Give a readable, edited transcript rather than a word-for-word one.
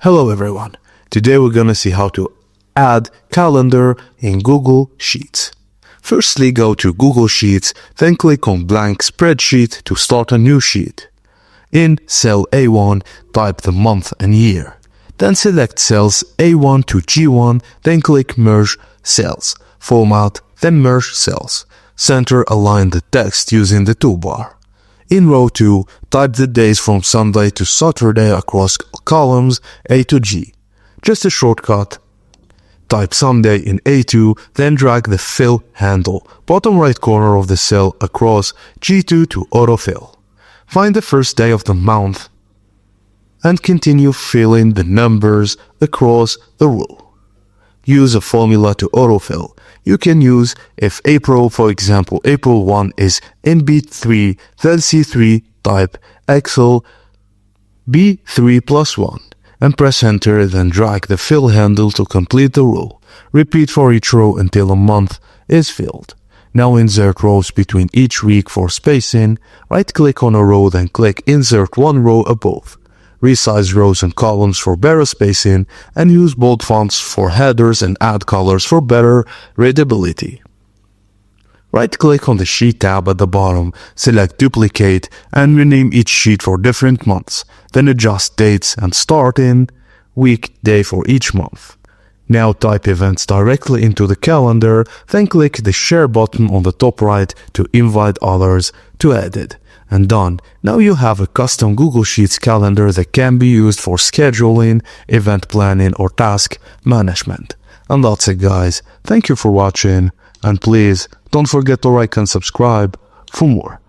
Hello everyone, today we're gonna see how to add calendar in Google Sheets. Firstly, go to Google Sheets, then click on blank spreadsheet to start a new sheet. In cell A1, type the month and year. Then select cells A1 to G1, then click merge cells, format, then merge cells. Center align the text using the toolbar. In row 2, type the days from Sunday to Saturday across columns A to G. Just a shortcut. Type Sunday in A2, then drag the fill handle, bottom right corner of the cell across G2 to autofill. Find the first day of the month and continue filling the numbers across the row. Use a formula to autofill. You can use if April, for example, April 1 is in B3, then C3, type Excel B3 plus 1 and press enter, then drag the fill handle to complete the row. Repeat for each row until a month is filled. Now insert rows between each week for spacing. Right click on a row, then click insert one row above. Resize rows and columns for better spacing and use bold fonts for headers and add colors for better readability. Right-click on the Sheet tab at the bottom, select Duplicate and rename each sheet for different months. Then adjust dates and start in weekday for each month. Now type events directly into the calendar, then click the Share button on the top right to invite others to edit. And done. Now you have a custom Google Sheets calendar that can be used for scheduling, event planning, or task management. And that's it, guys. Thank you for watching, and please don't forget to like and subscribe for more.